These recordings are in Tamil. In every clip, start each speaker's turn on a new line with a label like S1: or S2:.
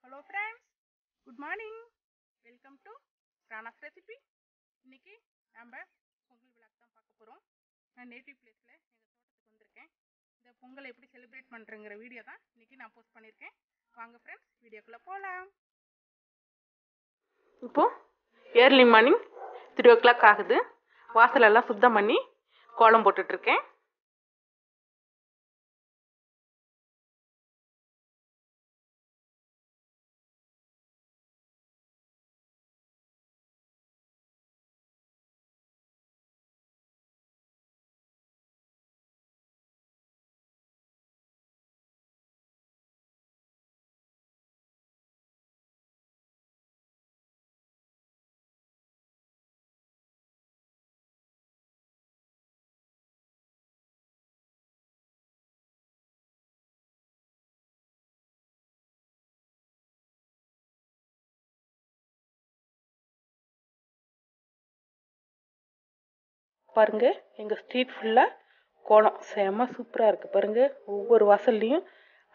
S1: Hello friends, good morning. Welcome to Rana's Recipe. இன்னைக்கு நம்ம பொங்கல் விழாக்கு தான் பார்க்க போகிறோம். நான் நேட்டிவ் பிளேஸில் எங்கள் தோட்டத்துக்கு வந்திருக்கேன். இந்த பொங்கலை எப்படி செலிப்ரேட் பண்ணுறங்கிற வீடியோ தான் இன்னைக்கு நான் போஸ்ட் பண்ணியிருக்கேன். வாங்க ஃப்ரெண்ட்ஸ், வீடியோக்குள்ளே போகலாம். இப்போது ஏர்லி மார்னிங் 3 o'clock ஆகுது. வாசலெல்லாம் சுத்தம் பண்ணி கோலம் போட்டுட்ருக்கேன். பாருங்க, எங்கள் ஸ்ட்ரீட் ஃபுல்லாக கோலம் செம்ம சூப்பராக இருக்குது. பாருங்க, ஒவ்வொரு வாசல்லையும்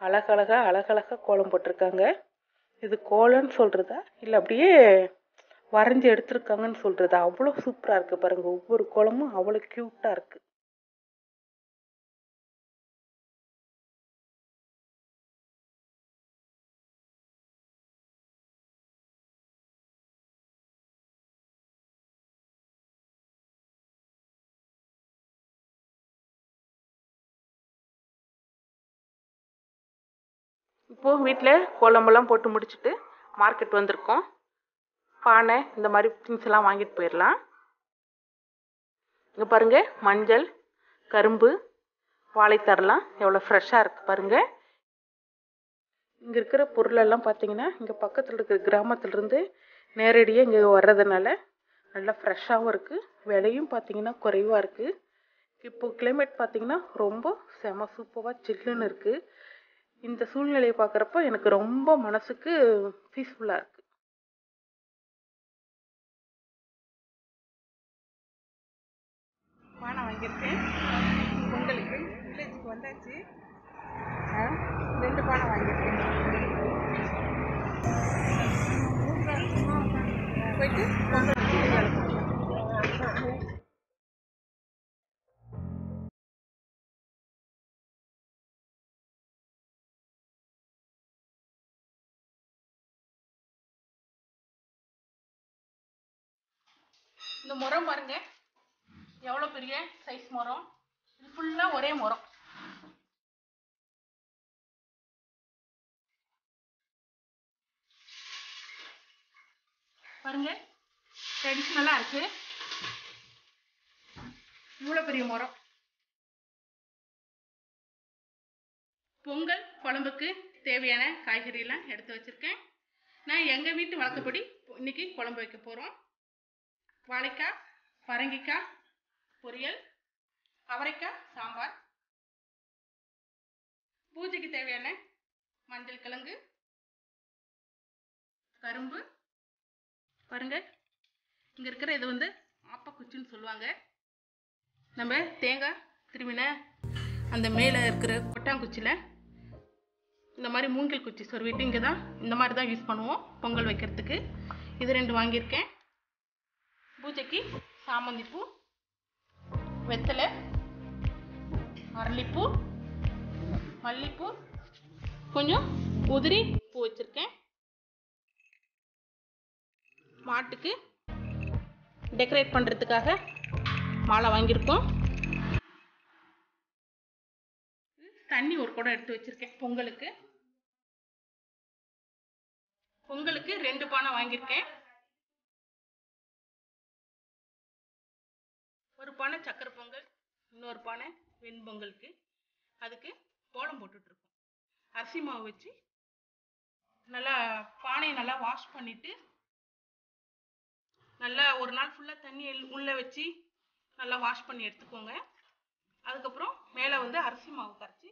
S1: அழகழகாக கோலம் போட்டிருக்காங்க. இது கோலம்னு சொல்கிறதா இல்லை அப்படியே வரைஞ்சி எடுத்திருக்காங்கன்னு சொல்கிறதா, அவ்வளோ சூப்பராக இருக்குது. பாருங்க, ஒவ்வொரு கோலமும் அவ்வளோ க்யூட்டாக இருக்குது. இப்போது வீட்டில் கோலமெல்லாம் போட்டு முடிச்சுட்டு மார்க்கெட் வந்திருக்கோம். பானை இந்த மாதிரி திங்ஸ் எல்லாம் வாங்கிட்டு போயிடலாம். இங்கே பாருங்கள், மஞ்சள், கரும்பு, வாழைத்தரலாம் எவ்வளோ ஃப்ரெஷ்ஷாக இருக்குது பாருங்கள். இங்கே இருக்கிற பொருளெல்லாம் பார்த்தீங்கன்னா இங்கே பக்கத்தில் இருக்கிற கிராமத்துலேருந்து நேரடியாக இங்கே வர்றதுனால நல்லா ஃப்ரெஷ்ஷாகவும் இருக்குது. விலையும் பார்த்தீங்கன்னா குறைவாக இருக்குது. இப்போது கிளைமேட் பார்த்தீங்கன்னா ரொம்ப செம சூப்பராக சில்லுன்னு இருக்குது. இந்த சூழ்நிலையை பார்க்குறப்போ எனக்கு ரொம்ப மனசுக்கு பீஸ்ஃபுல்லாக இருக்குது. பானை வாங்கியிருக்கேன் பொங்கலுக்கு. வில்லேஜுக்கு வந்தாச்சு. 2 பானை வாங்கியிருக்கேன். போயிட்டு பொங்கல் இந்த முறம் பாருங்க, எவ்வளோ பெரிய சைஸ் மரம். இது ஃபுல்லாக ஒரே மரம். பாருங்க, ட்ரெடிஷ்னலாக இருக்கு. இவ்வளோ பெரிய மரம். பொங்கல் குழம்புக்கு தேவையான காய்கறியெல்லாம் எடுத்து வச்சுருக்கேன். நான் எங்கள் வீட்டு வழக்கப்படி இன்னைக்கு குழம்பு வைக்க போகிறோம். வாழைக்காய், பரங்கிக்காய் பொரியல், அவரைக்காய் சாம்பார், பூஜைக்கு தேவையான மஞ்சள் கிழங்கு, கரும்பு. பாருங்க, இங்கே இருக்கிற இது வந்து ஆப்பக்குச்சின்னு சொல்லுவாங்க. நம்ம தேங்காய் திருவின அந்த மேலே இருக்கிற கொட்டாங்குச்சியில் இந்த மாதிரி மூங்கில் குச்சி சொருவிட்டு இங்கே தான் இந்த மாதிரி தான் யூஸ் பண்ணுவோம் பொங்கல் வைக்கிறதுக்கு. இது 2 வாங்கியிருக்கேன். பூஜைக்கு சாமந்திப்பூ, வெத்தலை, அரளிப்பூ, மல்லிப்பூ, கொஞ்சம் உதிரி பூ வச்சுருக்கேன். மாட்டுக்கு டெக்கரேட் பண்ணுறதுக்காக மாலை வாங்கியிருக்கோம். தண்ணி ஒரு குடம் எடுத்து வச்சுருக்கேன். பொங்கலுக்கு 2 பானை வாங்கியிருக்கேன். ஒரு பானை சக்கரை பொங்கல், இன்னொரு பானை வெண்பொங்கலுக்கு. அதுக்கு கோலம் போட்டுட்ருக்கோம். அரிசி மாவு வச்சு நல்லா பானையை நல்லா வாஷ் பண்ணிவிட்டு நல்லா ஒரு நாள் ஃபுல்லாக தண்ணி உள்ளே வச்சு நல்லா வாஷ் பண்ணி எடுத்துக்கோங்க. அதுக்கப்புறம் மேலே வந்து அரிசி மாவு கரைச்சி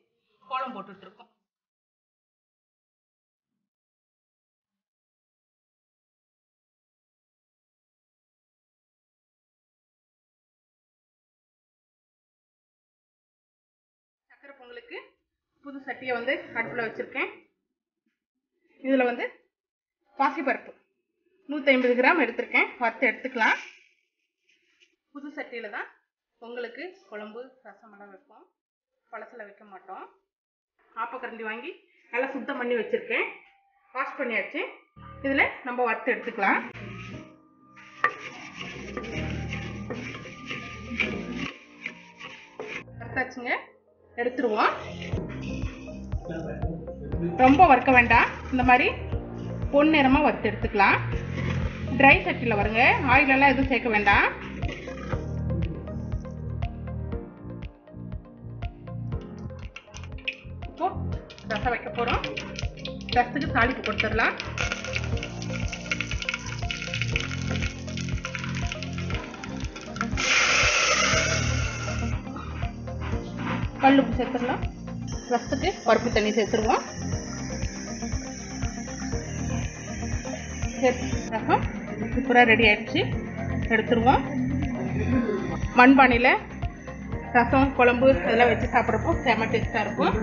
S1: கோலம் போட்டுட்ருக்கோம். சக்கரை பொங்கலுக்கு புது சட்டியை வந்து அடுப்பில் வச்சுருக்கேன். இதில் வந்து பாசிப்பருப்பு 150 கிராம் எடுத்திருக்கேன். வறுத்து எடுத்துக்கலாம். புது சட்டியில் தான் பொங்கலுக்கு குழம்பு ரசமெல்லாம் வைப்போம். பழசில் வைக்க மாட்டோம். ஆப்பக்கரண்டி வாங்கி நல்லா சுத்தம் பண்ணி வச்சுருக்கேன். வாஷ் பண்ணியாச்சு. இதில் நம்ம வறுத்து எடுத்துக்கலாம். வறுத்தாச்சுங்க, எடுத்துருவோம். ரொம்ப வறுக்க வேண்டாம், இந்த மாதிரி பொன்னிறமாக வறுத்து எடுத்துக்கலாம். ட்ரை சட்டியில் வருங்க, ஆயிலெல்லாம் எதுவும் சேர்க்க வேண்டாம். இப்போ ரசம் வைக்க போகிறோம். ரசத்துக்கு தாளிப்பு கொடுத்துடலாம். கல்லுப்பு சேர்த்துடலாம். ரசத்துக்கு பருப்பு தண்ணி சேர்த்துருவோம். ரசம் சூப்பராக ரெடி ஆயிடுச்சு. எடுத்துருவோம். மண்பானையில் ரசம் குழம்பு இதெல்லாம் வச்சு சாப்பிட்றப்போ செம்ம டேஸ்ட்டாக இருக்கும்.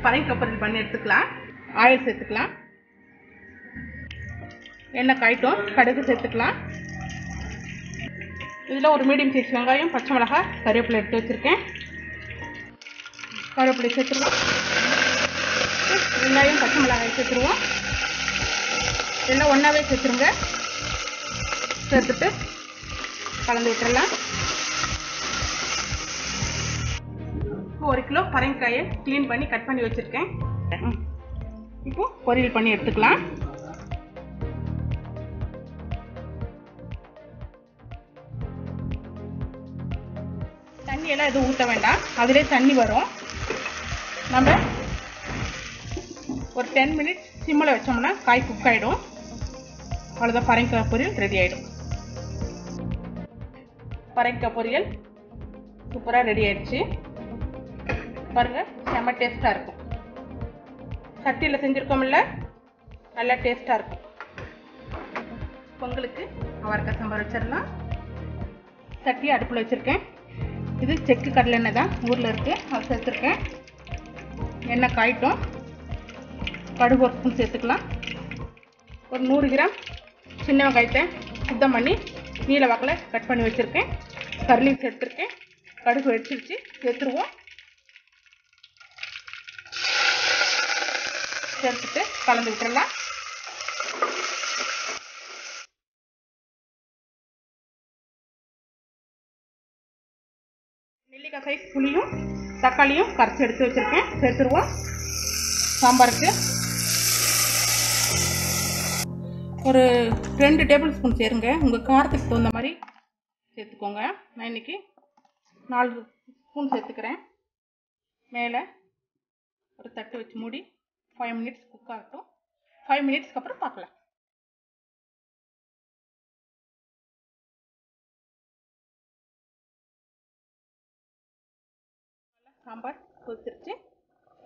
S1: பறைக்காய் பொரியல் பண்ணி எடுத்துக்கலாம். ஆயில் சேர்த்துக்கலாம். எண்ணெய் காய்ட்டும், கடுகு சேர்த்துக்கலாம். இதில் ஒரு மீடியம் சைஸ் வெங்காயம், பச்சை மிளகாய், கருவேப்பிலை எடுத்து வச்சுருக்கேன். கருவேப்பிலை சேர்த்துருவோம். வெங்காயம் பச்சை மிளகாய் சேர்த்துருவோம். எல்லாம் ஒன்றாவே சேர்த்துருங்க. சேர்த்துட்டு கலந்து விட்டுறலாம். 1 கிலோ பரங்கிக்காயை க்ளீன் பண்ணி கட் பண்ணி வச்சுருக்கேன். இப்போ பொரியல் பண்ணி எடுத்துக்கலாம். தண்ணியெல்லாம் எதுவும் ஊற்ற வேண்டாம், அதிலே தண்ணி வரும். நம்ம ஒரு 10 மினிட்ஸ் சிம்மில் வச்சோம்னா காய் குக் ஆகிடும். அவ்வளோதான், பரங்கிக்காய் பொரியல் ரெடி ஆகிடும். பரங்கிக்காய் பொரியல் சூப்பராக ரெடி ஆயிடுச்சு. பாருங்கள், செம்ம டேஸ்ட்டாக இருக்கும். சட்டியில் செஞ்சுருக்கோம்ல, நல்லா டேஸ்ட்டாக இருக்கும். பொங்கலுக்கு அவரைக்காய் சாம்பார் வச்சிடலாம். சட்டியை அடுப்பில் வச்சுருக்கேன். இது செக்கு கடலை எண்ணெய் தான், ஊரில் இருக்குது, அது சேர்த்துருக்கேன். எண்ணெய் காய்ட்டும். கடுகு ஒரு ஸ்பூன் சேர்த்துக்கலாம். ஒரு 100 கிராம் சின்ன வெங்காயத்தை சுத்தம் பண்ணி நீல வாக்கில் கட் பண்ணி வச்சுருக்கேன். கர்லீவ்ஸ் எடுத்துருக்கேன். கடுகு வெடிச்சிருச்சு, சேர்த்துருவோம். சேர்த்துட்டு கலந்து விட்டுறலாம். நெல்லிக்காய் சைஸ் புளியும் தக்காளியும் கரைச்சி எடுத்து வச்சுருக்கேன், சேர்த்துருவோம். சாம்பாருக்கு ஒரு 2 டேபிள் ஸ்பூன் சேருங்க. உங்கள் காரத்துக்கு தகுந்த மாதிரி சேர்த்துக்கோங்க. நான் இன்றைக்கி 4 ஸ்பூன் சேர்த்துக்கிறேன். மேலே ஒரு தட்டு வச்சு மூடி 5 மினிட்ஸ் குக் ஆகட்டும். 5 மினிட்ஸ்க்கு அப்புறம் பார்க்கலாம். சாம்பார் கொதிச்சிருச்சு.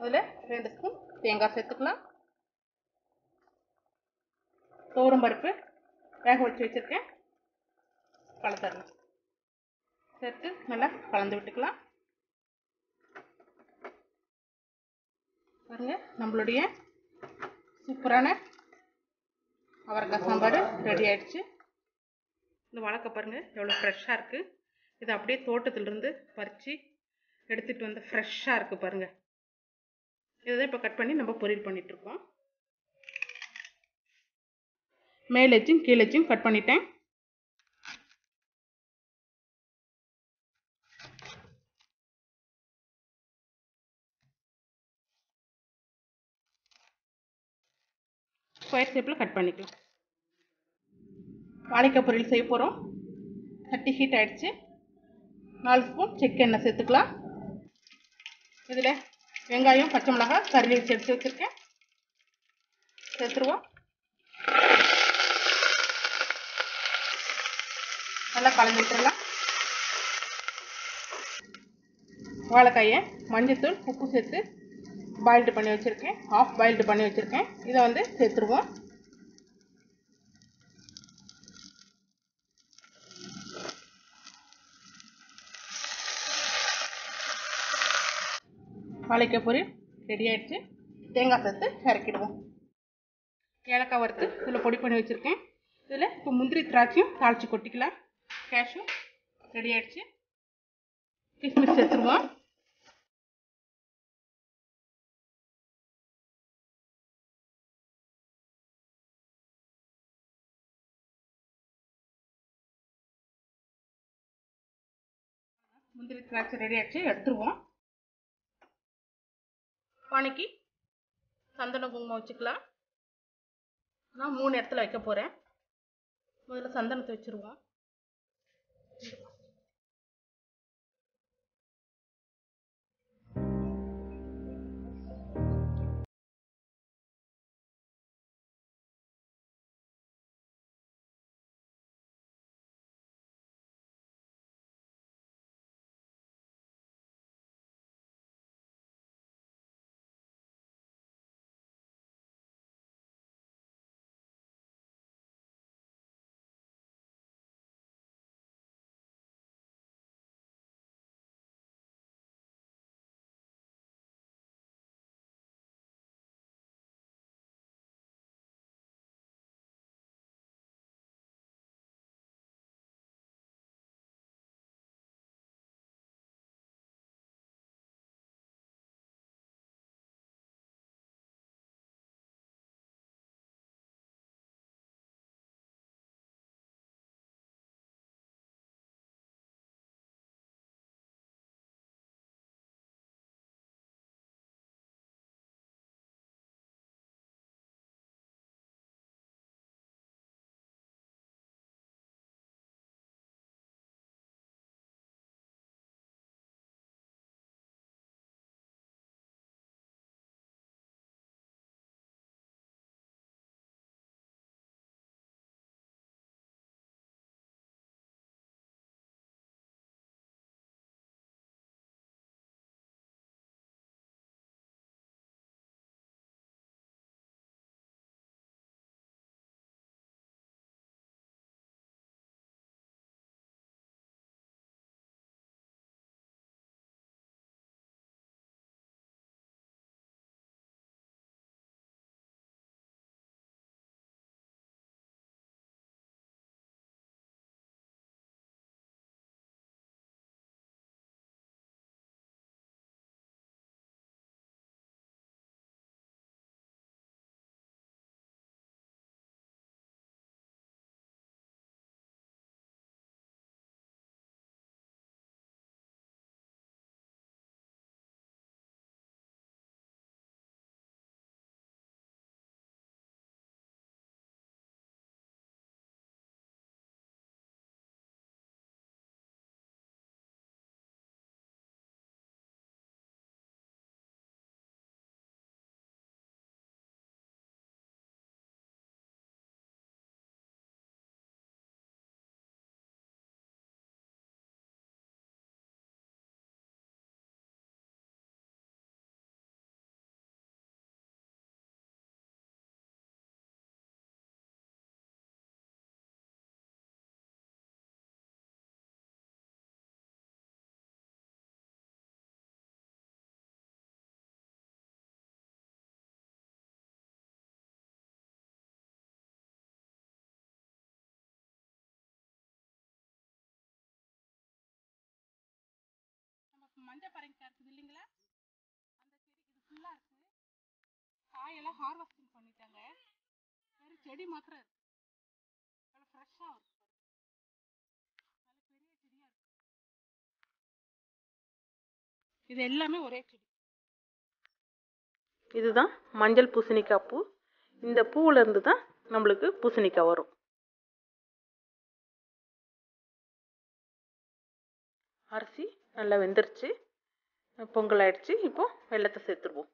S1: அதில் 2 ஸ்பூன் தேங்காய் சேர்த்துக்கலாம். துவரம் பருப்பு வேக வச்சு வச்சுருக்கேன், கலந்துடலாம். சேர்த்து நல்லா கலந்து விட்டுக்கலாம். பாருங்க, நம்மளுடைய சூப்பரான அவரைக்காய் சாம்பார் ரெடி ஆயிடுச்சு. இந்த வாழைக்காய் பாருங்கள் எவ்வளோ ஃப்ரெஷ்ஷாக இருக்குது. இது அப்படியே தோட்டத்திலிருந்து பறித்து எடுத்துகிட்டு வந்து ஃப்ரெஷ்ஷாக இருக்குது பாருங்கள். இதை தான் இப்போ கட் பண்ணி நம்ம பொரியல் பண்ணிகிட்ருக்கோம். மேலச்சும் கீழச்சும் கட் பண்ணிட்டேன். ஸ்கொயர் ஷேப்பில் கட் பண்ணிக்கலாம். வாழைக்காய் பொரியல் செய்ய போகிறோம். சட்டி ஹீட் ஆகிடுச்சு. 4 ஸ்பூன் செக்கு எண்ணெய் சேர்த்துக்கலாம். இதில் வெங்காயம் பச்சை மிளகாய் கருவேப்பிலை எடுத்து வச்சுருக்கேன், சேர்த்துருவோம். நல்லா கலந்து விட்டுடலாம். வாழைக்காயை மஞ்சத்தூள் உப்பு சேர்த்து பாயில்டு பண்ணி வச்சுருக்கேன், ஆஃப் பாயில்டு பண்ணி வச்சுருக்கேன். இதை வந்து சேர்த்துருவோம். வாழைக்காய் பொரியல் ரெடி ஆகிடுச்சு. தேங்காய் சேர்த்து இறக்கிடுவோம். ஏலக்காய் வறுத்து இதில் பொடி பண்ணி வச்சுருக்கேன். இதில் இப்போ முந்திரி திராட்சையும் தாளித்து கொட்டிக்கலாம். கேஷ்யூ ரெடி ஆகிடுச்சு. கிஸ்மிஸ் சேர்த்துருவோம். முந்திரி திராட்சை ரெடி ஆகிடுச்சு, எடுத்துருவோம். பானைக்கு சந்தன குங்குமம் வச்சுக்கலாம். நான் 3 இடத்துல வைக்க போகிறேன். முதல்ல சந்தனத்தை வச்சுருவோம். மஞ்சள் பரங்கிக்காய் இருக்குது இல்லைங்களா, அந்த செடி இது ஃபுல்லாக இருக்குது. காயெல்லாம் ஹார்வெஸ்டிங் பண்ணிட்டாங்க. வெறும் செடி மாத்திரம் இருக்கு. நல்லா ஃப்ரெஷ்ஷாக இருக்கு. நல்ல பெரிய செடியாக இருக்கு. இது எல்லாமே ஒரே செடி. இதுதான் மஞ்சள் பூசணிக்காய் பூ. இந்த பூவில் இருந்து தான் நம்மளுக்கு பூசணிக்காய் வரும். அரிசி நல்லா வெந்துருச்சு, பொங்கல் ஆயிடுச்சு. இப்போ வெல்லத்தை சேர்த்துருவோம்.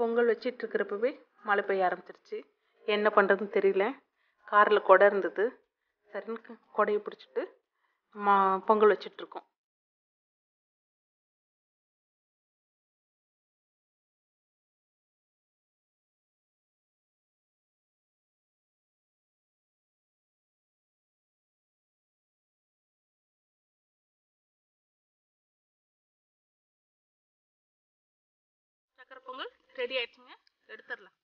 S1: பொங்கல் வச்சிட்டு இருக்கிறப்பவே மழை பெய்ய ஆரம்பிச்சிருச்சு. என்ன பண்ணுறதுன்னு தெரியல. காரில் கொடை இருந்தது. சரின்னு கொடையை பிடிச்சிட்டு பொங்கல் வச்சிட்ருக்கோம். சக்கரை பொங்கல் ரெடி ஆயிடுச்சுங்க. எடுத்துடலாம்.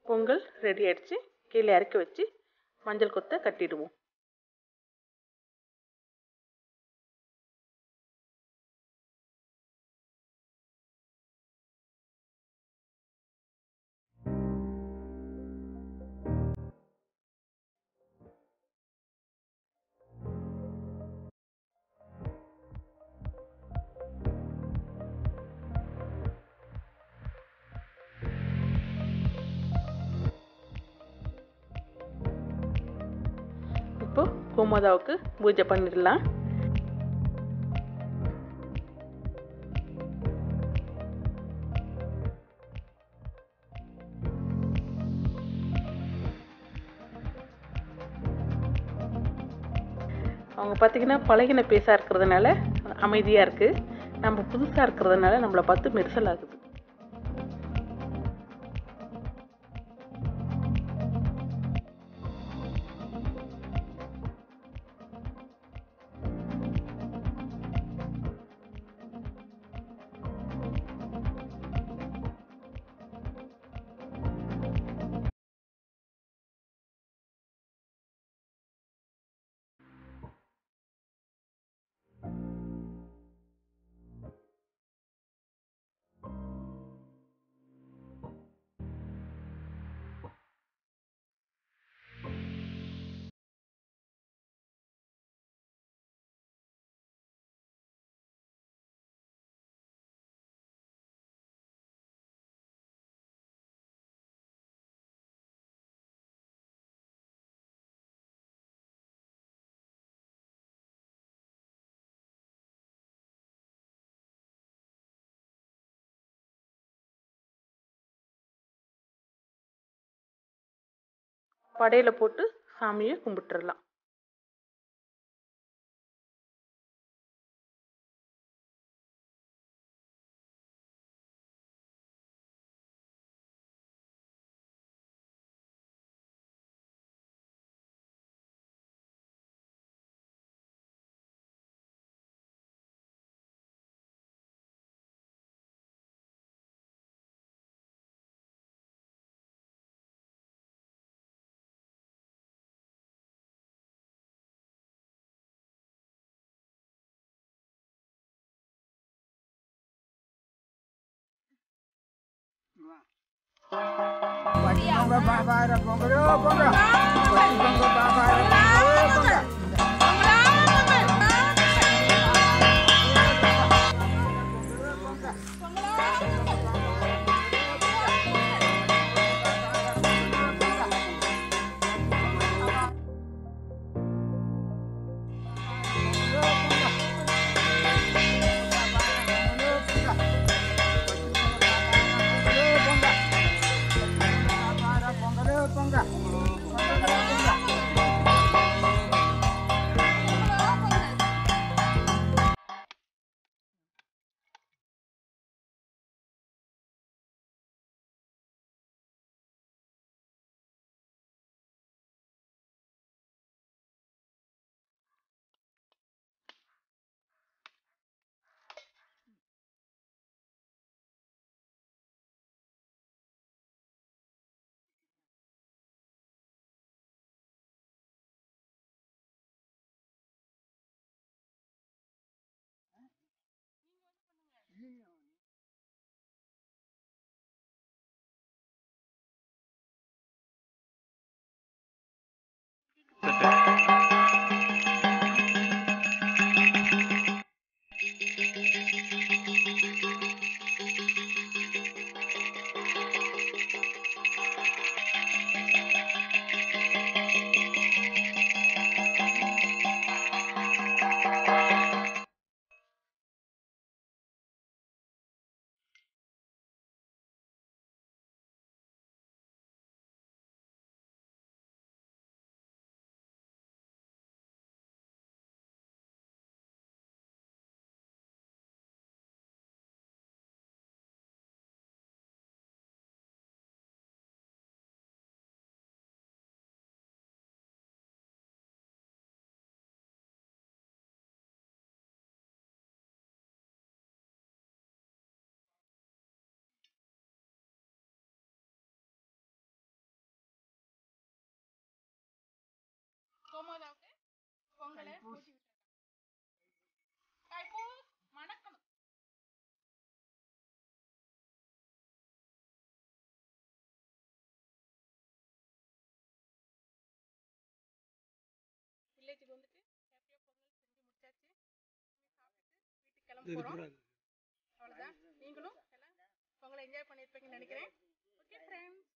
S1: பொங்கல் ரெடி ஆயிடுச்சு. கீழே இறக்கி வச்சு மஞ்சள் கொத்தை கட்டிடுவோம். இப்போ கோமாதாவுக்கு பூஜை பண்ணிடலாம். அவங்க பார்த்தீங்கன்னா பழகின பேஸாக இருக்கிறதுனால அமைதியாக இருக்குது. நம்ம புதுசாக இருக்கிறதுனால நம்மளை பார்த்து மெரிசல் ஆகுது. படையில போட்டு சாமியை கும்பிட்டுறலாம். பொங்கலை ஊட்டி விட்டுருக்காங்க. தைப்பூஸ் மணக்கணும். வில்லேஜுக்கு வந்துட்டு ஹாப்பியா பொங்கல் செஞ்சு முடிச்சாச்சு. சாப்பிட்டுட்டு வீட்டுக்கு கிளம்ப போறோம். அவ்வளவுதான். நீங்களும் எல்லாம் பொங்கலை என்ஜாய் பண்ணியிருப்பீங்கன்னு நினைக்கிறேன். Okay friends.